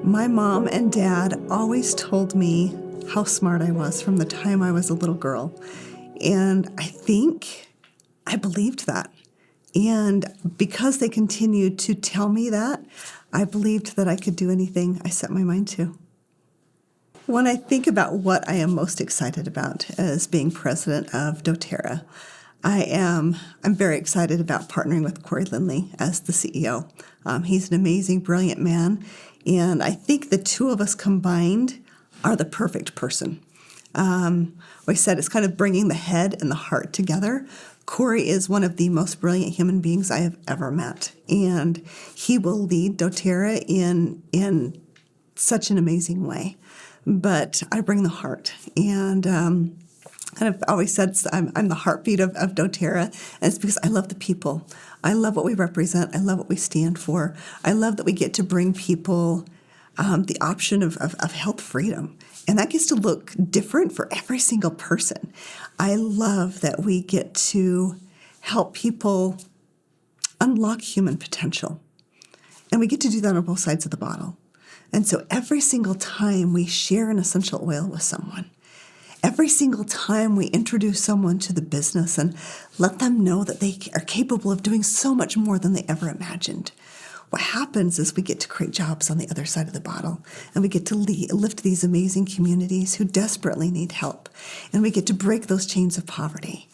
My mom and dad always told me how smart I was from the time I was a little girl. And I think I believed that. And because they continued to tell me that, I believed that I could do anything I set my mind to. When I think about what I am most excited about as being president of doTERRA, I'm very excited about partnering with Corey Lindley as the CEO. He's an amazing, brilliant man, and I think the two of us combined are the perfect person. Like I said, it's kind of bringing the head and the heart together. Corey is one of the most brilliant human beings I have ever met, and he will lead doTERRA in such an amazing way. But I bring the heart, and I've always said I'm the heartbeat of doTERRA, and it's because I love the people. I love what we represent. I love what we stand for. I love that we get to bring people the option of health freedom. And that gets to look different for every single person. I love that we get to help people unlock human potential. And we get to do that on both sides of the bottle. And so every single time we share an essential oil with someone, every single time we introduce someone to the business and let them know that they are capable of doing so much more than they ever imagined, what happens is we get to create jobs on the other side of the bottle, and we get to lift these amazing communities who desperately need help, and we get to break those chains of poverty.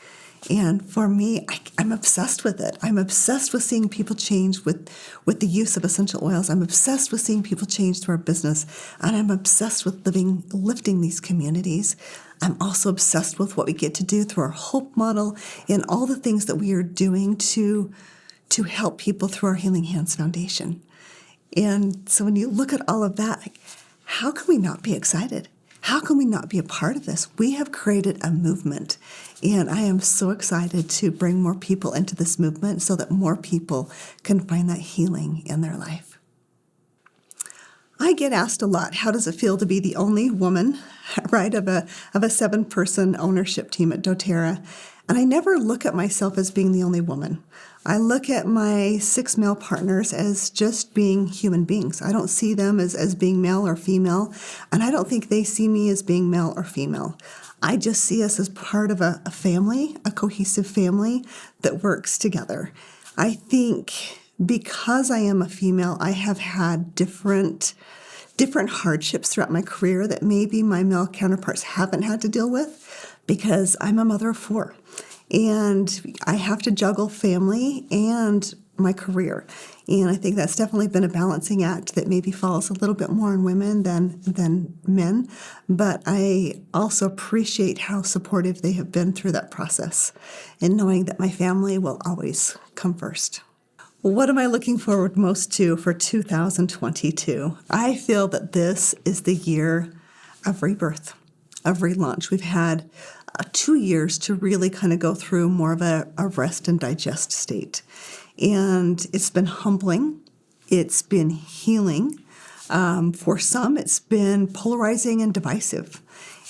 And for me, I'm obsessed with it. I'm obsessed with seeing people change with the use of essential oils. I'm obsessed with seeing people change through our business, and I'm obsessed with lifting these communities. I'm also obsessed with what we get to do through our Hope model and all the things that we are doing to help people through our Healing Hands Foundation. And so when you look at all of that, how can we not be excited? How can we not be a part of this? We have created a movement, and I am so excited to bring more people into this movement so that more people can find that healing in their life. I get asked a lot, how does it feel to be the only woman, right, of a 7-person ownership team at doTERRA? And I never look at myself as being the only woman. I look at my 6 male partners as just being human beings. I don't see them as being male or female, and I don't think they see me as being male or female. I just see us as part of a family, a cohesive family that works together. I think because I am a female, I have had different hardships throughout my career that maybe my male counterparts haven't had to deal with, because I'm a mother of 4. And I have to juggle family and my career. And I think that's definitely been a balancing act that maybe falls a little bit more on women than men. But I also appreciate how supportive they have been through that process, and knowing that my family will always come first. What am I looking forward most to for 2022? I feel that this is the year of rebirth, of relaunch. We've had 2 years to really kind of go through more of a rest and digest state. And it's been humbling. It's been healing. For some, it's been polarizing and divisive.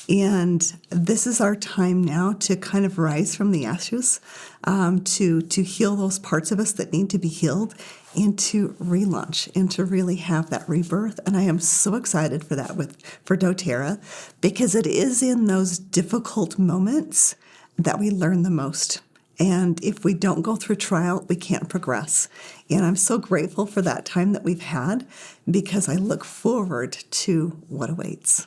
And this is our time now to kind of rise from the ashes, to heal those parts of us that need to be healed, and to relaunch and to really have that rebirth. And I am so excited for that for doTERRA, because it is in those difficult moments that we learn the most. And if we don't go through trial, we can't progress. And I'm so grateful for that time that we've had, because I look forward to what awaits.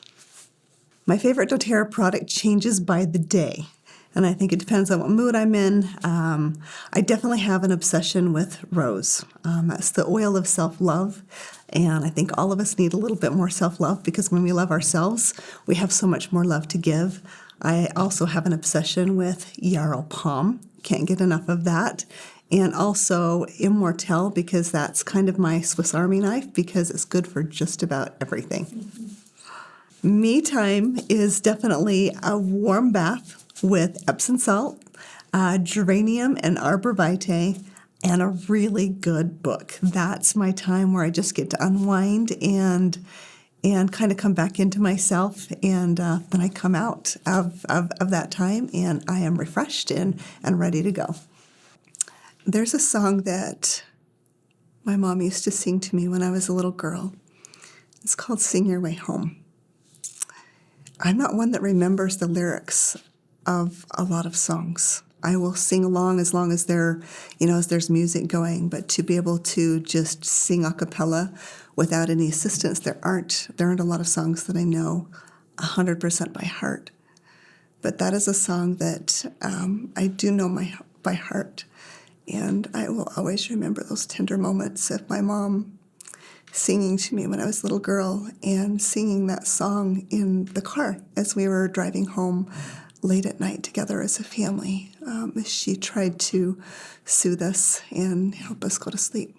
My favorite doTERRA product changes by the day, and I think it depends on what mood I'm in. I definitely have an obsession with rose. That's the oil of self-love, and I think all of us need a little bit more self-love, because when we love ourselves, we have so much more love to give. I also have an obsession with Yarrow Palm. Can't get enough of that. And also Immortelle, because that's kind of my Swiss Army knife, because it's good for just about everything. Mm-hmm. Me time is definitely a warm bath with Epsom salt, geranium and arbor vitae, and a really good book. That's my time where I just get to unwind and kind of come back into myself, and then I come out of that time, and I am refreshed and ready to go. There's a song that my mom used to sing to me when I was a little girl. It's called Sing Your Way Home. I'm not one that remembers the lyrics of a lot of songs. I will sing along as long as as there's music going, but to be able to just sing a cappella without any assistance, there aren't a lot of songs that I know 100% by heart. But that is a song that I do know by heart, and I will always remember those tender moments of my mom singing to me when I was a little girl and singing that song in the car as we were driving home late at night together as a family. She tried to soothe us and help us go to sleep.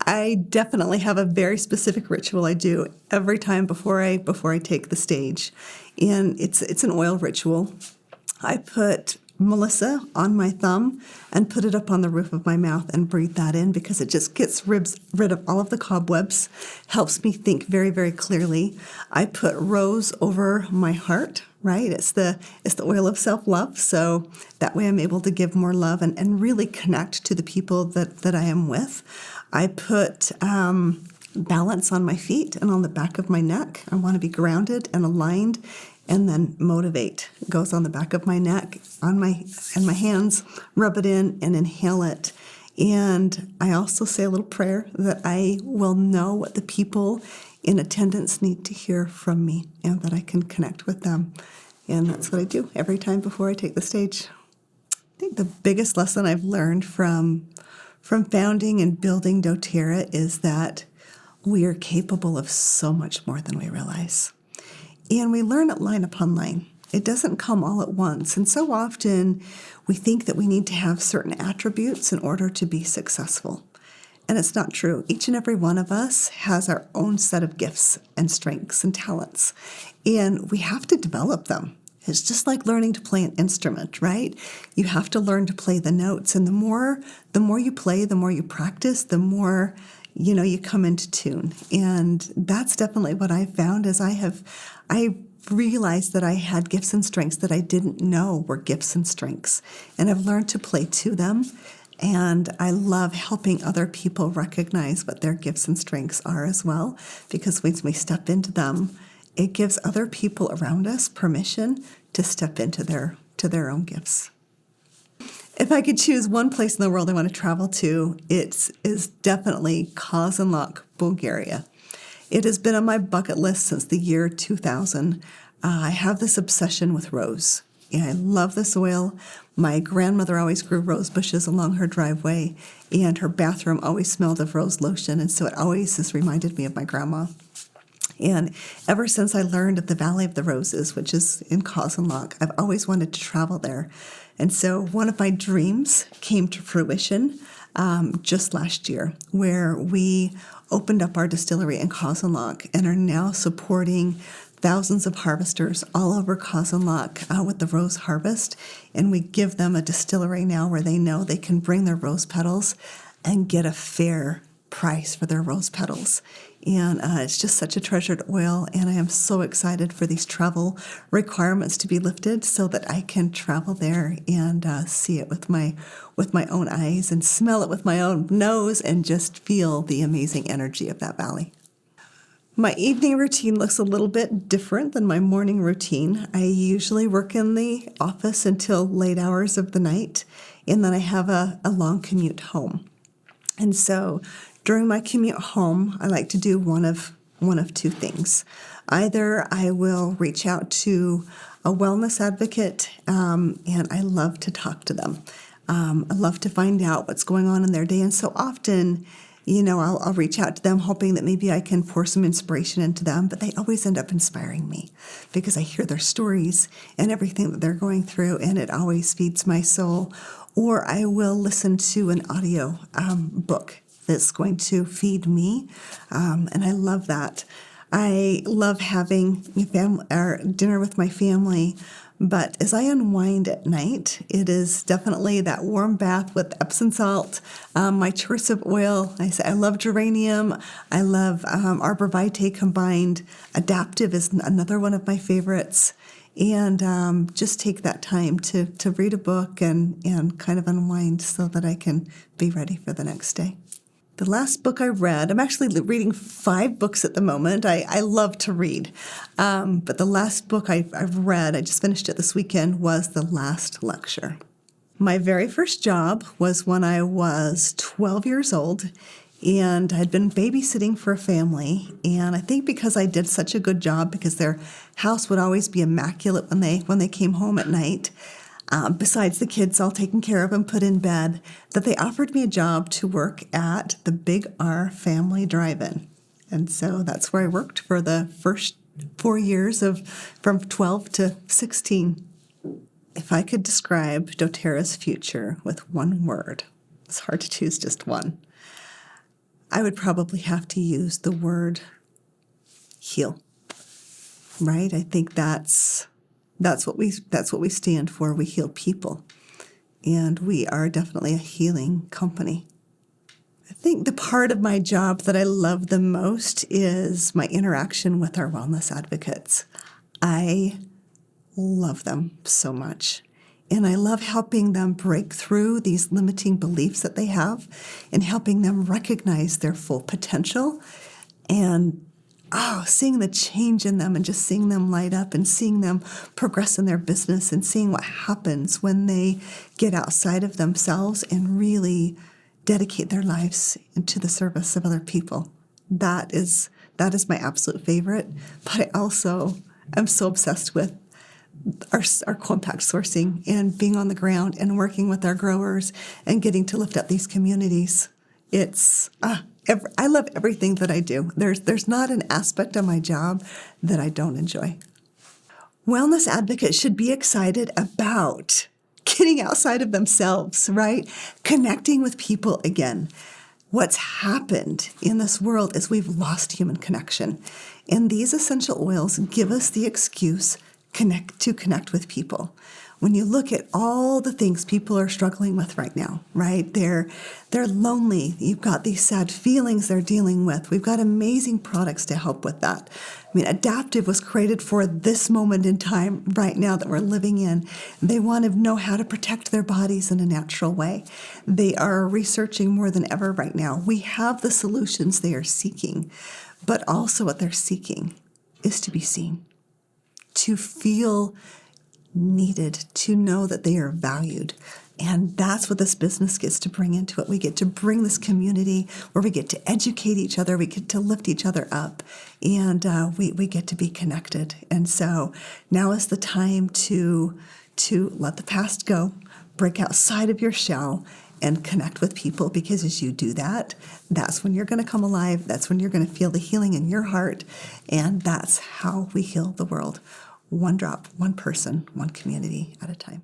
I definitely have a very specific ritual I do every time before I take the stage, and it's an oil ritual. I put Melissa on my thumb and put it up on the roof of my mouth and breathe that in because it just gets rid of all of the cobwebs, helps me think very, very clearly. I put rose over my heart, right? It's the oil of self-love, so that way I'm able to give more love and really connect to the people that I am with. I put balance on my feet and on the back of my neck. I want to be grounded and aligned. And then motivate goes on the back of my neck, on my hands, rub it in and inhale it. And I also say a little prayer that I will know what the people in attendance need to hear from me and that I can connect with them. And that's what I do every time before I take the stage. I think the biggest lesson I've learned from founding and building doTERRA is that we are capable of so much more than we realize. And we learn it line upon line. It doesn't come all at once. And so often we think that we need to have certain attributes in order to be successful. And it's not true. Each and every one of us has our own set of gifts and strengths and talents. And we have to develop them. It's just like learning to play an instrument, right? You have to learn to play the notes. And the more you play, the more you practice, the more you come into tune. And that's definitely what I found as I realized that I had gifts and strengths that I didn't know were gifts and strengths. And I've learned to play to them. And I love helping other people recognize what their gifts and strengths are as well, because when we step into them, it gives other people around us permission to step into their own gifts. If I could choose one place in the world I want to travel to, it is definitely Kazanlak, Bulgaria. It has been on my bucket list since the year 2000. I have this obsession with rose. And I love the soil. My grandmother always grew rose bushes along her driveway, and her bathroom always smelled of rose lotion, and so it always has reminded me of my grandma. And ever since I learned of the Valley of the Roses, which is in Kazanlak, I've always wanted to travel there. And so one of my dreams came to fruition just last year, where we opened up our distillery in Kazanlak and are now supporting thousands of harvesters all over Kazanlak with the rose harvest. And we give them a distillery now where they know they can bring their rose petals and get a fair price for their rose petals. And it's just such a treasured oil, and I am so excited for these travel requirements to be lifted so that I can travel there and see it with my own eyes and smell it with my own nose and just feel the amazing energy of that valley. My evening routine looks a little bit different than my morning routine. I usually work in the office until late hours of the night, and then I have a long commute home. And so during my commute home, I like to do one of two things. Either I will reach out to a wellness advocate, and I love to talk to them. I love to find out what's going on in their day. And so often, I'll reach out to them hoping that maybe I can pour some inspiration into them, but they always end up inspiring me because I hear their stories and everything that they're going through, and it always feeds my soul. Or I will listen to an audio book that's going to feed me, and I love that. I love having dinner with my family, but as I unwind at night, it is definitely that warm bath with Epsom salt, my choice of oil. I love geranium. I love Arbor Vitae combined. Adaptive is another one of my favorites. And just take that time to read a book and kind of unwind so that I can be ready for the next day. The last book I read, I'm actually reading 5 books at the moment. I love to read. But the last book I've read, I just finished it this weekend, was The Last Lecture. My very first job was when I was 12 years old, and I'd been babysitting for a family. And I think because I did such a good job, because their house would always be immaculate when they came home at night, besides the kids all taken care of and put in bed, that they offered me a job to work at the Big R Family Drive-In. And so that's where I worked for the first 4 years from 12 to 16. If I could describe doTERRA's future with one word, it's hard to choose just one, I would probably have to use the word heal. Right? I think that's what we stand for. We heal people. And we are definitely a healing company. I think the part of my job that I love the most is my interaction with our wellness advocates. I love them so much. And I love helping them break through these limiting beliefs that they have and helping them recognize their full potential and seeing the change in them and just seeing them light up and seeing them progress in their business and seeing what happens when they get outside of themselves and really dedicate their lives into the service of other people. That is my absolute favorite. But I also am so obsessed with our compact sourcing and being on the ground and working with our growers and getting to lift up these communities. I love everything that I do. There's not an aspect of my job that I don't enjoy. Wellness advocates should be excited about getting outside of themselves, right? Connecting with people again. What's happened in this world is we've lost human connection. And these essential oils give us the excuse to connect with people. When you look at all the things people are struggling with right now, right? They're lonely. You've got these sad feelings they're dealing with. We've got amazing products to help with that. I mean, Adaptive was created for this moment in time right now that we're living in. They want to know how to protect their bodies in a natural way. They are researching more than ever right now. We have the solutions they are seeking, but also what they're seeking is to be seen, to feel needed, to know that they are valued. And that's what this business gets to bring into it. We get to bring this community where we get to educate each other, we get to lift each other up, and we get to be connected. And so now is the time to let the past go, break outside of your shell, and connect with people, because as you do that, that's when you're going to come alive. That's when you're going to feel the healing in your heart. And that's how we heal the world. One drop, one person, one community at a time.